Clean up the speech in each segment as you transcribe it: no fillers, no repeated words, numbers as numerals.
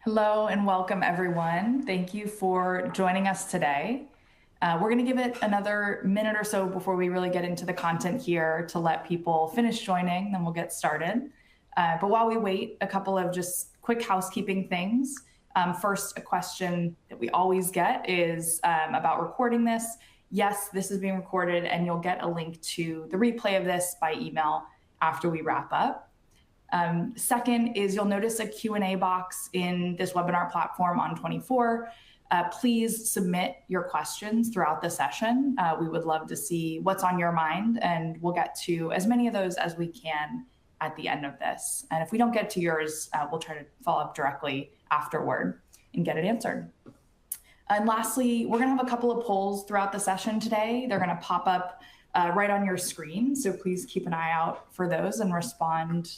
Hello and welcome everyone. Thank you for joining us today. We're going to give it another minute or so before we really get into the content here to let people finish joining, then we'll get started. But while we wait, a couple of just quick housekeeping things. First, a question that we always get is about recording this. Yes, this is being recorded and you'll get a link to the replay of this by email after we wrap up. Second is you'll notice a Q&A box in this webinar platform on 24. Please submit your questions throughout the session. We would love to see what's on your mind, and we'll get to as many of those as we can at the end of this. And if we don't get to yours, we'll try to follow up directly afterward and get it answered. And lastly, we're going to have a couple of polls throughout the session today. They're going to pop up right on your screen, so please keep an eye out for those and respond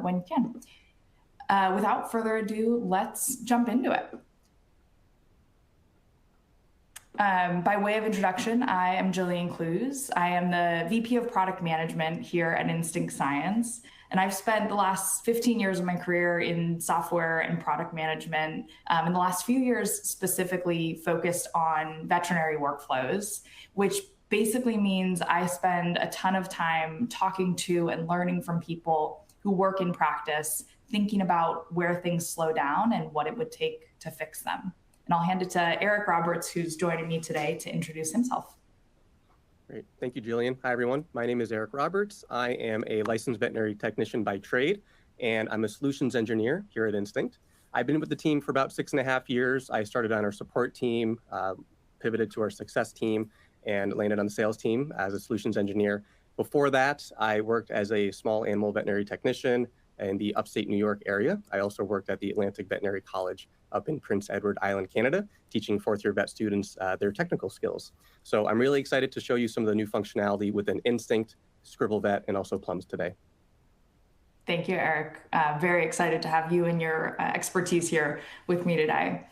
when you can. Without further ado, let's jump into it. By way of introduction, I am Jillian Clues. I am the VP of Product Management here at Instinct Science, and I've spent the last 15 years of my career in software and product management, in the last few years specifically focused on veterinary workflows, which basically means I spend a ton of time talking to and learning from people who work in practice, thinking about where things slow down and what it would take to fix them. And I'll hand it to Eric Roberts, who's joining me today to introduce himself. Great. Thank you, Jillian. Hi, everyone. My name is Eric Roberts. I am a licensed veterinary technician by trade, and I'm a solutions engineer here at Instinct. I've been with the team for about 6.5 years. I started on our support team, pivoted to our success team, and landed on the sales team as a solutions engineer. Before that, I worked as a small animal veterinary technician in the upstate New York area. I also worked at the Atlantic Veterinary College up in Prince Edward Island, Canada, teaching fourth-year vet students their technical skills. So I'm really excited to show you some of the new functionality within Instinct, ScribbleVet, and also Plums today. Thank you, Eric. Very excited to have you and your expertise here with me today.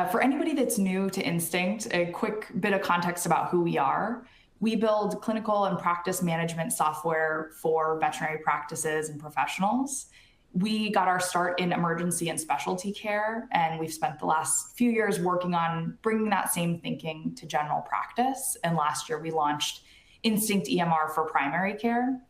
For anybody that's new to Instinct, a quick bit of context about who we are. We build clinical and practice management software for veterinary practices and professionals. We got our start in emergency and specialty care, and we've spent the last few years working on bringing that same thinking to general practice. And last year we launched Instinct EMR for primary care.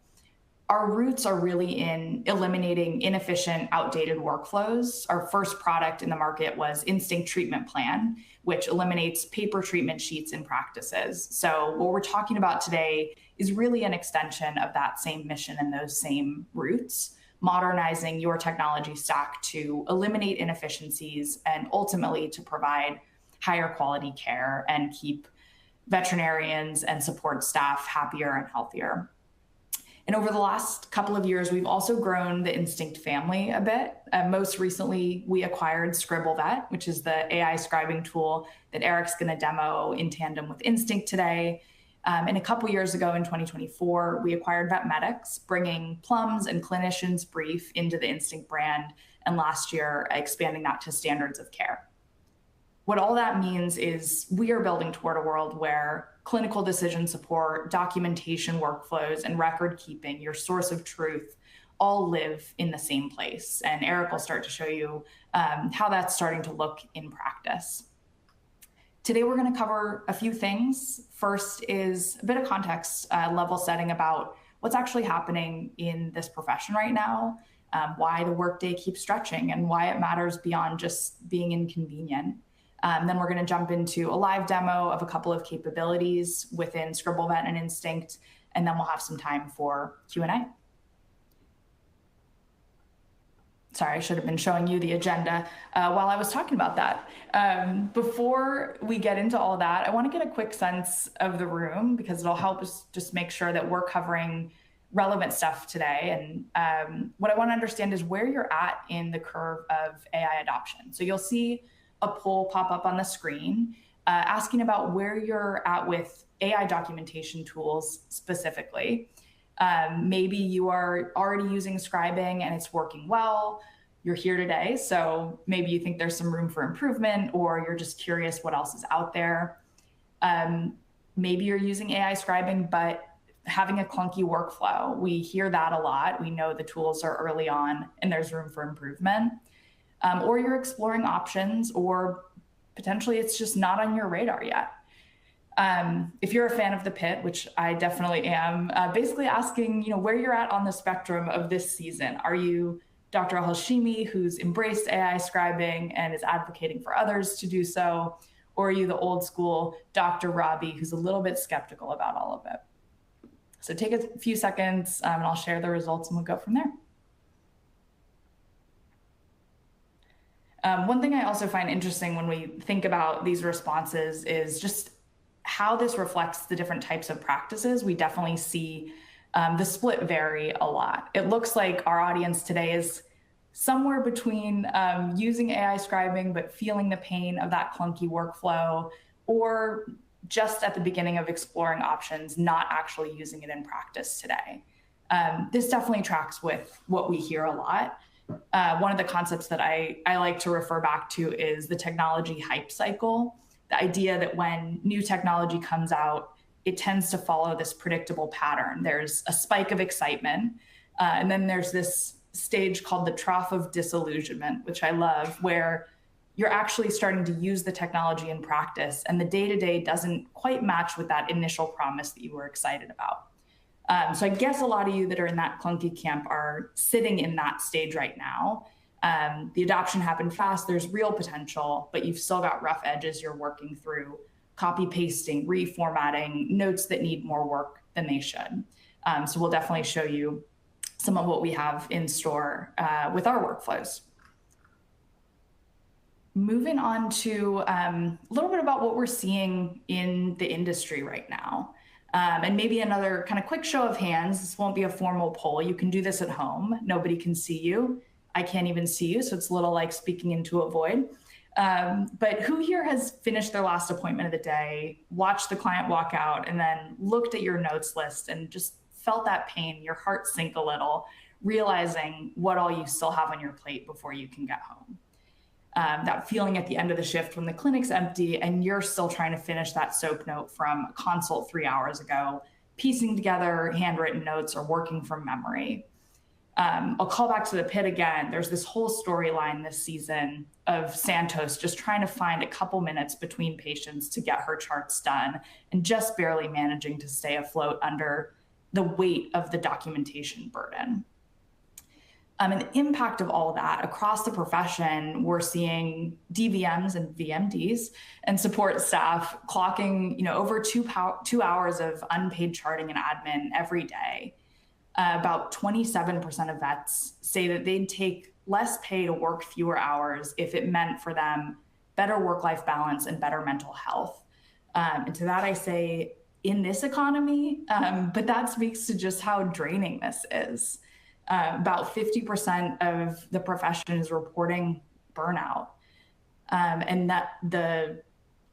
Our roots are really in eliminating inefficient, outdated workflows. Our first product in the market was Instinct Treatment Plan, which eliminates paper treatment sheets in practices. So what we're talking about today is really an extension of that same mission and those same roots, modernizing your technology stack to eliminate inefficiencies and ultimately to provide higher quality care and keep veterinarians and support staff happier and healthier. And over the last couple of years, we've also grown the Instinct family a bit. Most recently, we acquired ScribbleVet, which is the AI scribing tool that Eric's going to demo in tandem with Instinct today. And a couple years ago in 2024, we acquired Vetmedics, bringing Plums and Clinicians Brief into the Instinct brand, and last year expanding that to standards of care. What all that means is we are building toward a world where clinical decision support, documentation workflows, and record keeping, your source of truth, all live in the same place. And Eric will start to show you how that's starting to look in practice. Today, we're going to cover a few things. First is a bit of context, level setting about what's actually happening in this profession right now, why the workday keeps stretching, and why it matters beyond just being inconvenient. Then we're going to jump into a live demo of a couple of capabilities within ScribbleVet and Instinct, and then we'll have some time for Q&A. Sorry, I should have been showing you the agenda while I was talking about that. Before we get into all that, I want to get a quick sense of the room because it'll help us just make sure that we're covering relevant stuff today. And what I want to understand is where you're at in the curve of AI adoption. So you'll see a poll pop up on the screen asking about where you're at with AI documentation tools specifically. Maybe you are already using scribing and it's working well. You're here today, so maybe you think there's some room for improvement, or you're just curious what else is out there. Maybe you're using AI scribing, but having a clunky workflow. We hear that a lot. We know the tools are early on and there's room for improvement. or you're exploring options, or potentially it's just not on your radar yet. If you're a fan of the pit, which I definitely am, basically asking, where you're at on the spectrum of this season. Are you Dr. Al-Hashimi, who's embraced AI scribing and is advocating for others to do so? Or are you the old school Dr. Robbie, who's a little bit skeptical about all of it? So take a few seconds and I'll share the results and we'll go from there. One thing I also find interesting when we think about these responses is just how this reflects the different types of practices. We definitely see the split vary a lot. It looks like our audience today is somewhere between using AI scribing, but feeling the pain of that clunky workflow, or just at the beginning of exploring options, not actually using it in practice today. This definitely tracks with what we hear a lot. One of the concepts that I like to refer back to is the technology hype cycle. The idea that when new technology comes out, it tends to follow this predictable pattern. There's a spike of excitement, and then there's this stage called the trough of disillusionment, which I love, where you're actually starting to use the technology in practice, and the day-to-day doesn't quite match with that initial promise that you were excited about. So I guess a lot of you that are in that clunky camp are sitting in that stage right now. The adoption happened fast, there's real potential, but you've still got rough edges you're working through, copy pasting, reformatting, notes that need more work than they should. So we'll definitely show you some of what we have in store with our workflows. Moving on to a little bit about what we're seeing in the industry right now. And maybe another kind of quick show of hands. This won't be a formal poll. You can do this at home. Nobody can see you. I can't even see you, so it's a little like speaking into a void. But who here has finished their last appointment of the day, watched the client walk out, and then looked at your notes list and just felt that pain, your heart sink a little, realizing what all you still have on your plate before you can get home? That feeling at the end of the shift when the clinic's empty and you're still trying to finish that soap note from a consult 3 hours ago, piecing together handwritten notes or working from memory. I'll call back to the pit again. There's this whole storyline this season of Santos just trying to find a couple minutes between patients to get her charts done and just barely managing to stay afloat under the weight of the documentation burden. And the impact of all of that across the profession, we're seeing DVMs and VMDs and support staff clocking over 2 hours of unpaid charting and admin every day. About 27% of vets say that they'd take less pay to work fewer hours if it meant for them better work-life balance and better mental health. And to that I say, in this economy, but that speaks to just how draining this is. About 50% of the profession is reporting burnout, and that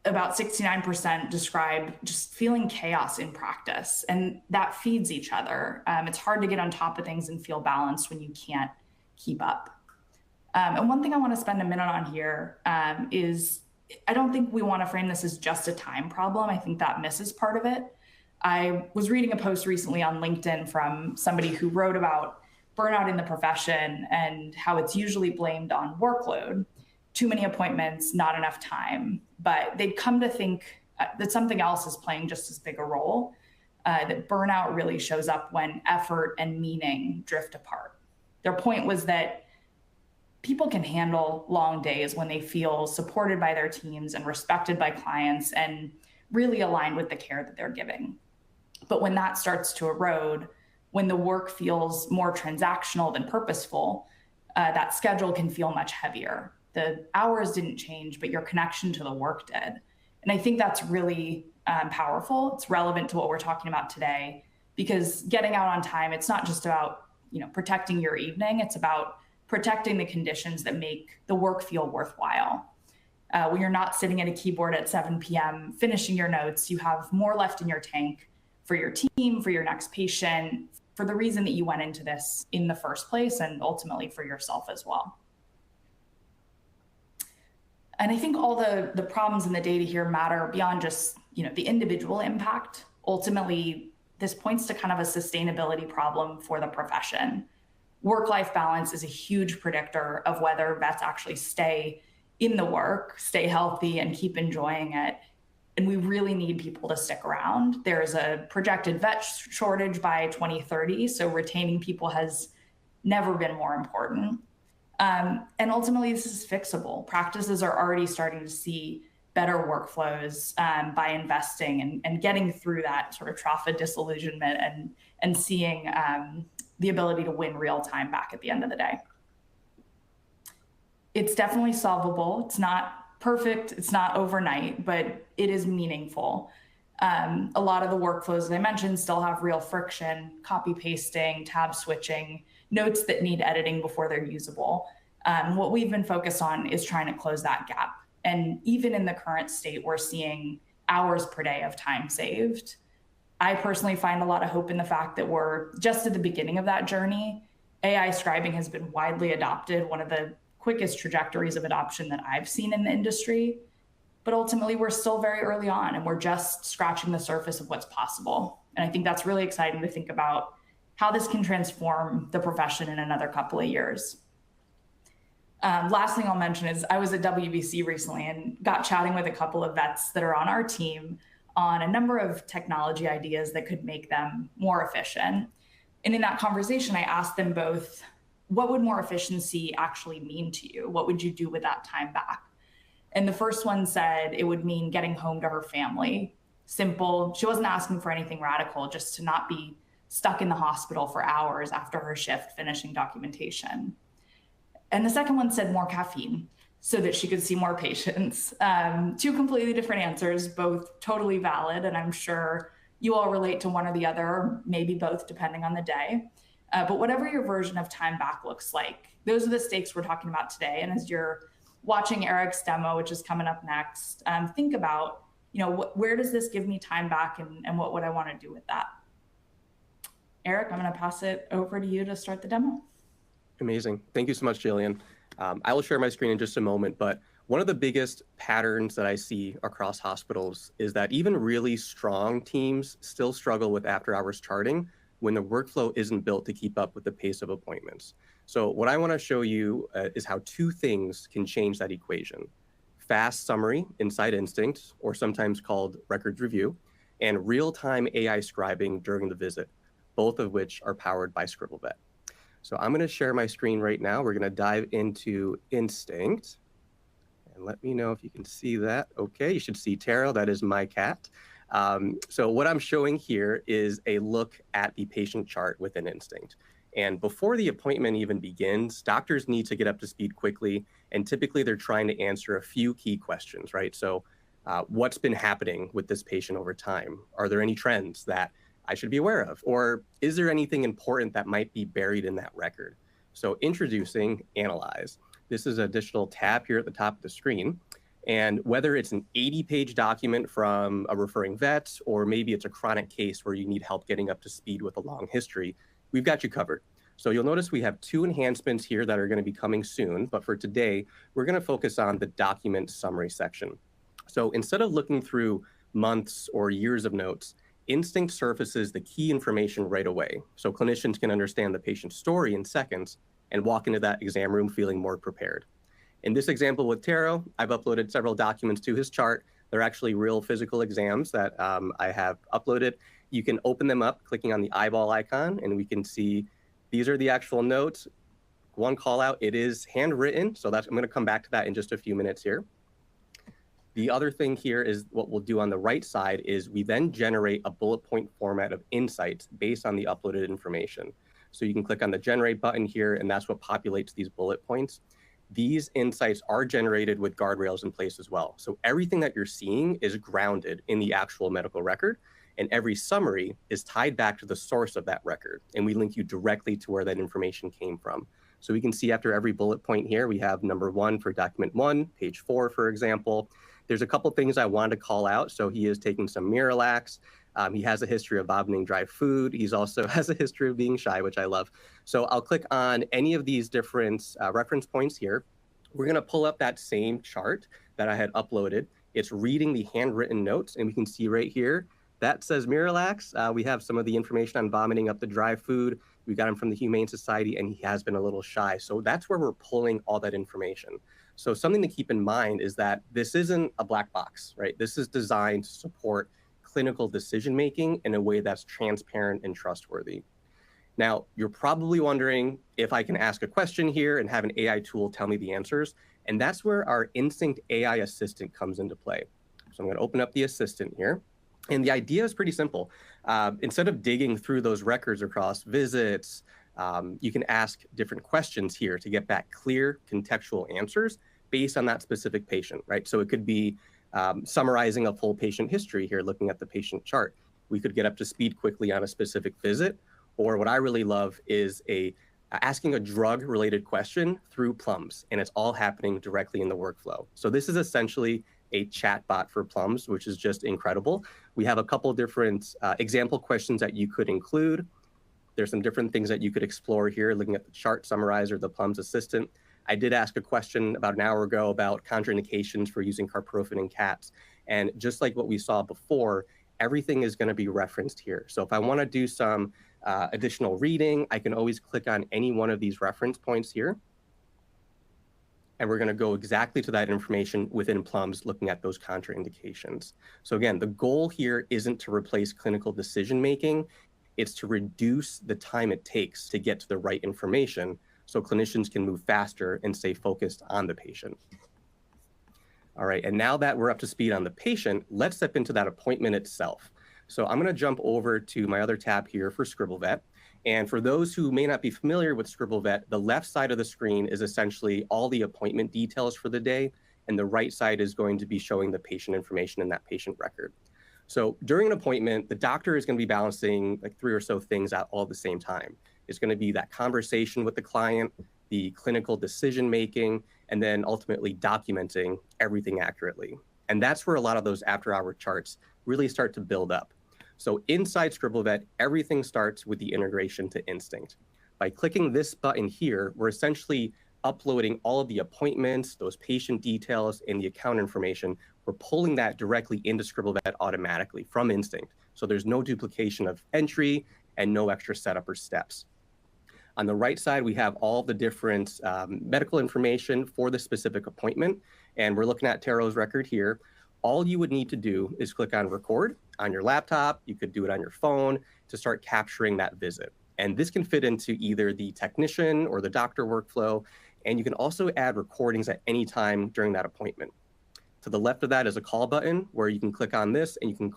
about 69% describe just feeling chaos in practice, and that feeds each other. It's hard to get on top of things and feel balanced when you can't keep up. And one thing I want to spend a minute on here is I don't think we want to frame this as just a time problem. I think that misses part of it. I was reading a post recently on LinkedIn from somebody who wrote about burnout in the profession and how it's usually blamed on workload, too many appointments, not enough time. But they'd come to think that something else is playing just as big a role, that burnout really shows up when effort and meaning drift apart. Their point was that people can handle long days when they feel supported by their teams and respected by clients and really aligned with the care that they're giving. But when that starts to erode, when the work feels more transactional than purposeful, that schedule can feel much heavier. The hours didn't change, but your connection to the work did. And I think that's really powerful. It's relevant to what we're talking about today, because getting out on time, it's not just about protecting your evening. It's about protecting the conditions that make the work feel worthwhile. When you're not sitting at a keyboard at 7 p.m. finishing your notes, you have more left in your tank for your team, for your next patient, for the reason that you went into this in the first place, and ultimately for yourself as well. And I think all the problems in the data here matter beyond just the individual impact. Ultimately, this points to kind of a sustainability problem for the profession. work-life balance is a huge predictor of whether vets actually stay in the work, stay healthy, and keep enjoying it. And we really need people to stick around. There's a projected vet shortage by 2030, so retaining people has never been more important. And ultimately, this is fixable. Practices are already starting to see better workflows by investing and getting through that sort of trough of disillusionment and seeing the ability to win real time back at the end of the day. It's definitely solvable. It's not perfect. It's not overnight, but it is meaningful. A lot of the workflows that I mentioned still have real friction, copy pasting, tab switching, notes that need editing before they're usable. What we've been focused on is trying to close that gap. And even in the current state, we're seeing hours per day of time saved. I personally find a lot of hope in the fact that we're just at the beginning of that journey. AI scribing has been widely adopted, one of the quickest trajectories of adoption that I've seen in the industry. But ultimately, we're still very early on, and we're just scratching the surface of what's possible. And I think that's really exciting to think about how this can transform the profession in another couple of years. Last thing I'll mention is I was at WBC recently and got chatting with a couple of vets that are on our team on a number of technology ideas that could make them more efficient. And in that conversation, I asked them both, what would more efficiency actually mean to you? What would you do with that time back? And the first one said it would mean getting home to her family. Simple. She wasn't asking for anything radical, just to not be stuck in the hospital for hours after her shift finishing documentation. And the second one said more caffeine so that she could see more patients. Two completely different answers, both totally valid. And I'm sure you all relate to one or the other, or maybe both, depending on the day. But whatever your version of time back looks like, those are the stakes we're talking about today. And as you're watching Eric's demo, which is coming up next, think about, where does this give me time back and what would I want to do with that? Eric, I'm going to pass it over to you to start the demo. Amazing. Thank you so much, Jillian. I will share my screen in just a moment, but one of the biggest patterns that I see across hospitals is that even really strong teams still struggle with after-hours charting when the workflow isn't built to keep up with the pace of appointments. So what I want to show you is how two things can change that equation. Fast summary inside Instinct, or sometimes called records review, and real-time AI scribing during the visit, both of which are powered by ScribbleVet. So I'm going to share my screen right now. We're going to dive into Instinct. And let me know if you can see that. Okay, you should see Taro. That is my cat. So what I'm showing here is a look at the patient chart within Instinct. And before the appointment even begins, doctors need to get up to speed quickly. And typically they're trying to answer a few key questions, right? So what's been happening with this patient over time? Are there any trends that I should be aware of? Or is there anything important that might be buried in that record? So introducing Analyze. This is an additional tab here at the top of the screen. And whether it's an 80-page document from a referring vet, or maybe it's a chronic case where you need help getting up to speed with a long history, we've got you covered. So you'll notice we have two enhancements here that are going to be coming soon. But for today, we're going to focus on the document summary section. So instead of looking through months or years of notes, Instinct surfaces the key information right away, so clinicians can understand the patient's story in seconds and walk into that exam room feeling more prepared. In this example with Taro, I've uploaded several documents to his chart. They're actually real physical exams that I have uploaded. You can open them up clicking on the eyeball icon, and we can see these are the actual notes. One call out, it is handwritten, so I'm going to come back to that in just a few minutes here. The other thing here is what we'll do on the right side is we then generate a bullet point format of insights based on the uploaded information. So you can click on the generate button here, and that's what populates these bullet points. These insights are generated with guardrails in place as well. So everything that you're seeing is grounded in the actual medical record, and every summary is tied back to the source of that record. And we link you directly to where that information came from. So we can see after every bullet point here, we have number 1 for document 1, page 4, for example. There's a couple things I wanted to call out. So he is taking some Miralax. He has a history of vomiting dry food. He's also has a history of being shy, which I love. So I'll click on any of these different reference points here. We're going to pull up that same chart that I had uploaded. It's reading the handwritten notes, and we can see right here, that says Miralax. We have some of the information on vomiting up the dry food. We got him from the Humane Society, and he has been a little shy. So that's where we're pulling all that information. So something to keep in mind is that this isn't a black box, right? This is designed to support clinical decision-making in a way that's transparent and trustworthy. Now, you're probably wondering if I can ask a question here and have an AI tool tell me the answers. And that's where our Instinct AI Assistant comes into play. So I'm going to open up the assistant here. And the idea is pretty simple. Instead of digging through those records across visits, you can ask different questions here to get back clear contextual answers based on that specific patient, right? So it could be summarizing a full patient history here, looking at the patient chart. We could get up to speed quickly on a specific visit. Or what I really love is asking a drug-related question through Plums, and it's all happening directly in the workflow. So this is essentially a chat bot for Plums, which is just incredible. We have a couple different example questions that you could include. There's some different things that you could explore here, looking at the chart summarizer, the Plums assistant. I did ask a question about an hour ago about contraindications for using carprofen in cats. And just like what we saw before, everything is going to be referenced here. So if I want to do some additional reading, I can always click on any one of these reference points here. And we're going to go exactly to that information within Plums, looking at those contraindications. So again, the goal here isn't to replace clinical decision-making. It's to reduce the time it takes to get to the right information so clinicians can move faster and stay focused on the patient. All right, and now that we're up to speed on the patient, let's step into that appointment itself. So I'm going to jump over to my other tab here for ScribbleVet. And for those who may not be familiar with ScribbleVet, the left side of the screen is essentially all the appointment details for the day, and the right side is going to be showing the patient information in that patient record. So during an appointment, the doctor is going to be balancing like 3 or so things at all at the same time. It's going to be that conversation with the client, the clinical decision-making, and then ultimately documenting everything accurately. And that's where a lot of those after-hour charts really start to build up. So inside ScribbleVet, everything starts with the integration to Instinct. By clicking this button here, we're essentially uploading all of the appointments, those patient details, and the account information. We're pulling that directly into ScribbleVet automatically from Instinct. So there's no duplication of entry and no extra setup or steps. On the right side, we have all the different medical information for the specific appointment. And we're looking at Taro's record here. All you would need to do is click on record on your laptop. You could do it on your phone to start capturing that visit. And this can fit into either the technician or the doctor workflow. And you can also add recordings at any time during that appointment. To the left of that is a call button where you can click on this and you can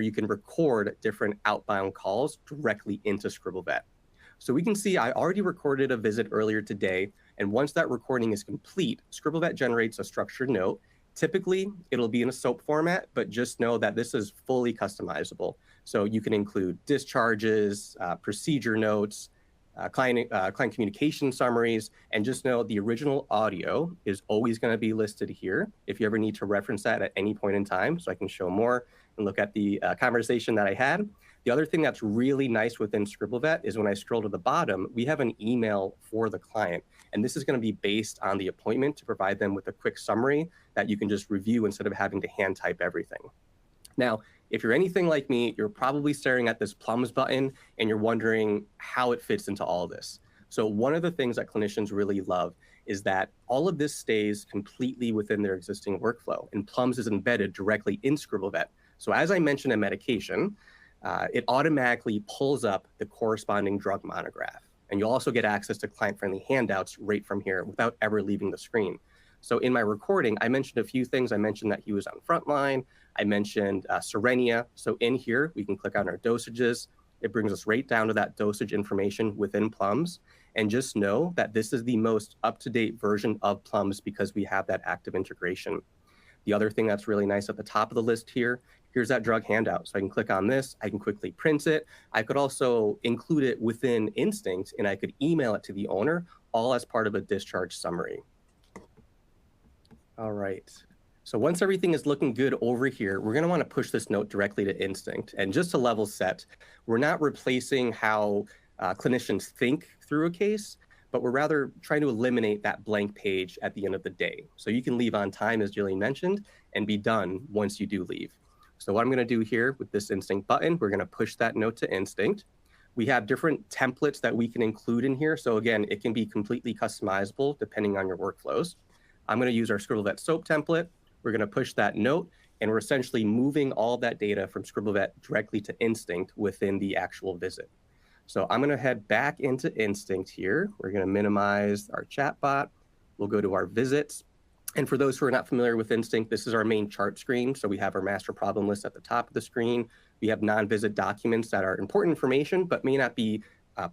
you can record different outbound calls directly into ScribbleVet. So we can see I already recorded a visit earlier today. And once that recording is complete, ScribbleVet generates a structured note. Typically, it'll be in a SOAP format, but just know that this is fully customizable. So you can include discharges, procedure notes, client communication summaries, and just know the original audio is always going to be listed here if you ever need to reference that at any point in time. So I can show more and look at the conversation that I had. The other thing that's really nice within ScribbleVet is when I scroll to the bottom, we have an email for the client. And this is going to be based on the appointment to provide them with a quick summary that you can just review instead of having to hand type everything. Now, if you're anything like me, you're probably staring at this Plums button and you're wondering how it fits into all of this. So one of the things that clinicians really love is that all of this stays completely within their existing workflow, and Plums is embedded directly in ScribbleVet. So as I mentioned in medication, it automatically pulls up the corresponding drug monograph. And you'll also get access to client-friendly handouts right from here without ever leaving the screen. So in my recording, I mentioned a few things. I mentioned that he was on frontline. I mentioned Serenia. So in here, we can click on our dosages. It brings us right down to that dosage information within Plums. And just know that this is the most up-to-date version of Plums because we have that active integration. The other thing that's really nice at the top of the list here, here's that drug handout. So I can click on this, I can quickly print it. I could also include it within Instinct and I could email it to the owner, all as part of a discharge summary. All right. So once everything is looking good over here, we're gonna wanna push this note directly to Instinct. And just to level set, we're not replacing how clinicians think through a case, but we're rather trying to eliminate that blank page at the end of the day. So you can leave on time, as Jillian mentioned, and be done once you do leave. So what I'm going to do here with this Instinct button, we're going to push that note to Instinct. We have different templates that we can include in here. So again, it can be completely customizable depending on your workflows. I'm going to use our ScribbleVet SOAP template. We're going to push that note, and we're essentially moving all of that data from ScribbleVet directly to Instinct within the actual visit. So I'm going to head back into Instinct here. We're going to minimize our chatbot. We'll go to our visits. And for those who are not familiar with Instinct, this is our main chart screen. So we have our master problem list at the top of the screen. We have non-visit documents that are important information, but may not be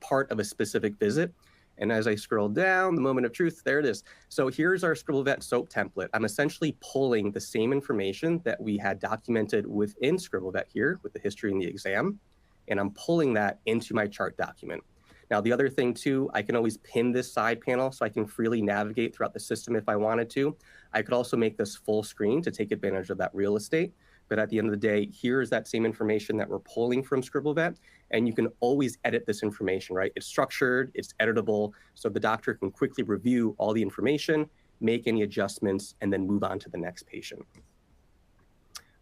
part of a specific visit. And as I scroll down, the moment of truth, there it is. So here's our ScribbleVet SOAP template. I'm essentially pulling the same information that we had documented within ScribbleVet here with the history and the exam, and I'm pulling that into my chart document. Now, the other thing too, I can always pin this side panel so I can freely navigate throughout the system if I wanted to. I could also make this full screen to take advantage of that real estate. But at the end of the day, here's that same information that we're pulling from ScribbleVet, and you can always edit this information, right? It's structured, it's editable, so the doctor can quickly review all the information, make any adjustments, and then move on to the next patient.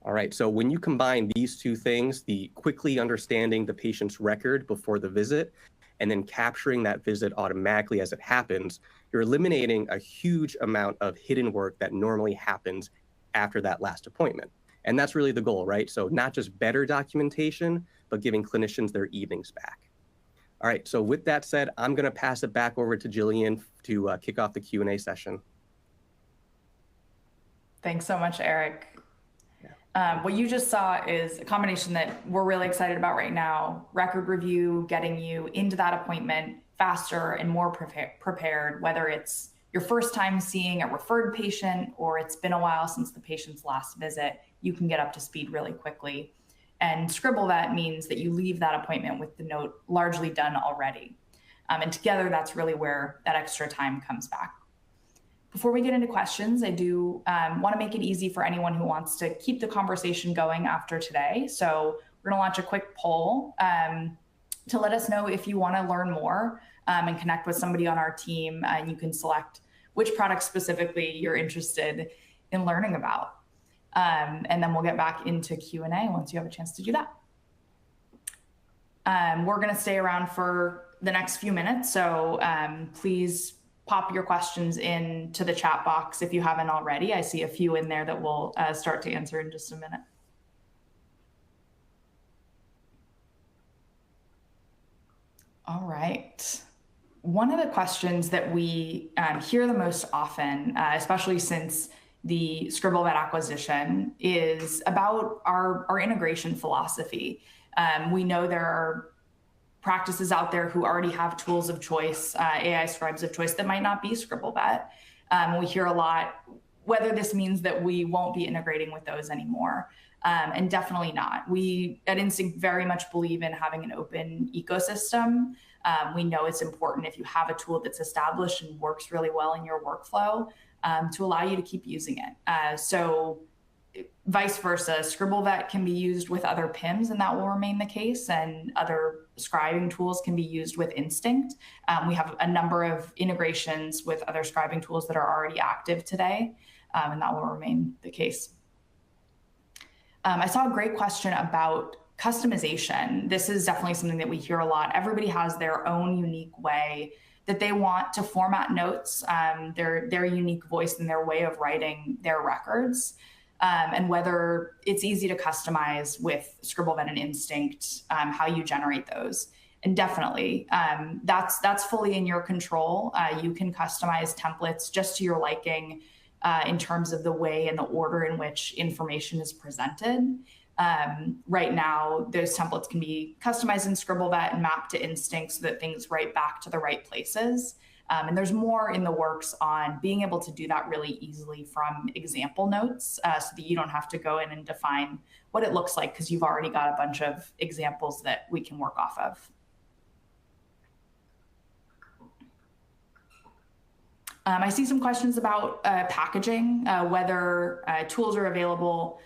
All right, so when you combine these two things, the quickly understanding the patient's record before the visit, and then capturing that visit automatically as it happens, you're eliminating a huge amount of hidden work that normally happens after that last appointment. And that's really the goal, right? So not just better documentation, but giving clinicians their evenings back. All right, so with that said, I'm gonna pass it back over to Jillian to kick off the Q&A session. Thanks so much, Eric. What you just saw is a combination that we're really excited about right now: record review, getting you into that appointment faster and more prepared, whether it's your first time seeing a referred patient or it's been a while since the patient's last visit, you can get up to speed really quickly. And ScribbleVet means that you leave that appointment with the note largely done already. And together, that's really where that extra time comes back. Before we get into questions, I do want to make it easy for anyone who wants to keep the conversation going after today. So we're going to launch a quick poll to let us know if you want to learn more and connect with somebody on our team. And you can select which product specifically you're interested in learning about. And then we'll get back into Q&A once you have a chance to do that. We're going to stay around for the next few minutes. So please pop your questions into the chat box if you haven't already. I see a few in there that we'll start to answer in just a minute. All right. One of the questions that we hear the most often, especially since the ScribbleVet acquisition, is about our integration philosophy. We know there are practices out there who already have tools of choice, AI scribes of choice that might not be ScribbleVet. We hear a lot whether this means that we won't be integrating with those anymore. And definitely not. We at Instinct very much believe in having an open ecosystem. We know it's important if you have a tool that's established and works really well in your workflow to allow you to keep using it. So vice versa, ScribbleVet can be used with other PIMs, and that will remain the case, and other scribing tools can be used with Instinct. We have a number of integrations with other scribing tools that are already active today, and that will remain the case. I saw a great question about customization. This is definitely something that we hear a lot. Everybody has their own unique way that they want to format notes, their unique voice and their way of writing their records. And whether it's easy to customize with ScribbleVet and Instinct, how you generate those. And definitely, that's fully in your control. You can customize templates just to your liking in terms of the way and the order in which information is presented. Right now, those templates can be customized in ScribbleVet and mapped to Instinct so that things write back to the right places. And there's more in the works on being able to do that really easily from example notes so that you don't have to go in and define what it looks like because you've already got a bunch of examples that we can work off of. I see some questions about packaging, whether tools are available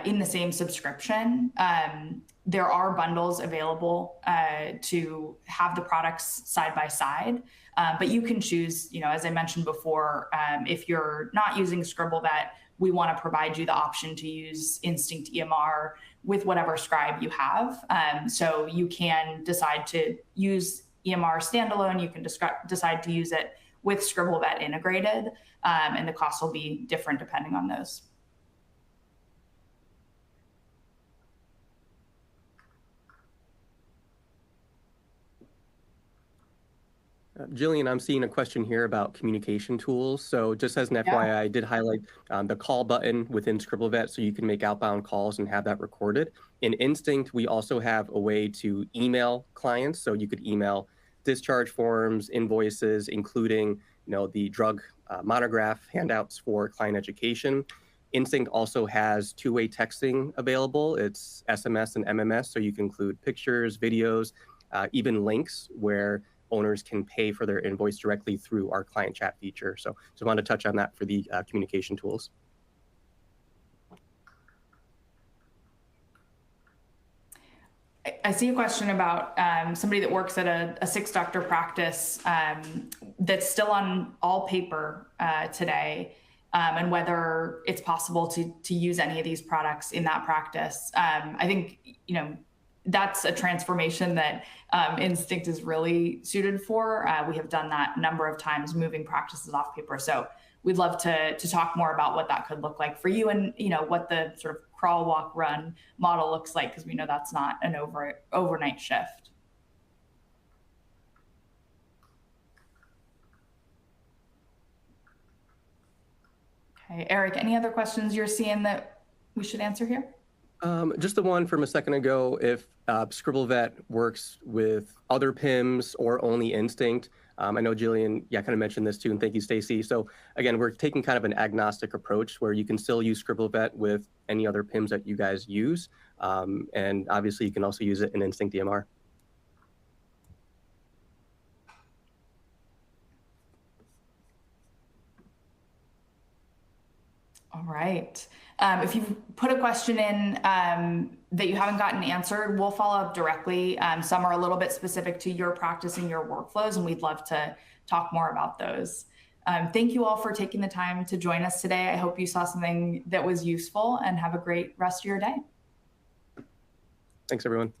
in the same subscription. There are bundles available to have the products side by side, but you can choose, as I mentioned before, if you're not using ScribbleVet, we want to provide you the option to use Instinct EMR with whatever scribe you have. So you can decide to use EMR standalone, you can decide to use it with ScribbleVet integrated, and the cost will be different depending on those. Jillian, I'm seeing a question here about communication tools. So just as an FYI, I did highlight the call button within ScribbleVet so you can make outbound calls and have that recorded. In Instinct, we also have a way to email clients. So you could email discharge forms, invoices, including the drug monograph handouts for client education. Instinct also has two-way texting available. It's SMS and MMS, so you can include pictures, videos, even links where owners can pay for their invoice directly through our client chat feature. So just want to touch on that for the communication tools. I see a question about somebody that works at a 6-doctor practice that's still on all paper today, and whether it's possible to use any of these products in that practice. I think, that's a transformation that Instinct is really suited for. We have done that a number of times, moving practices off paper. So we'd love to talk more about what that could look like for you, and what the sort of crawl, walk, run model looks like, because we know that's not an overnight shift. Okay, Eric, any other questions you're seeing that we should answer here? Just the one from a second ago, if ScribbleVet works with other PIMs or only Instinct. I know Jillian, kind of mentioned this too, and thank you, Stacy. So again, we're taking kind of an agnostic approach where you can still use ScribbleVet with any other PIMs that you guys use. And obviously you can also use it in Instinct EMR. All right. If you've put a question in that you haven't gotten answered, we'll follow up directly. Some are a little bit specific to your practice and your workflows, and we'd love to talk more about those. Thank you all for taking the time to join us today. I hope you saw something that was useful, and have a great rest of your day. Thanks, everyone.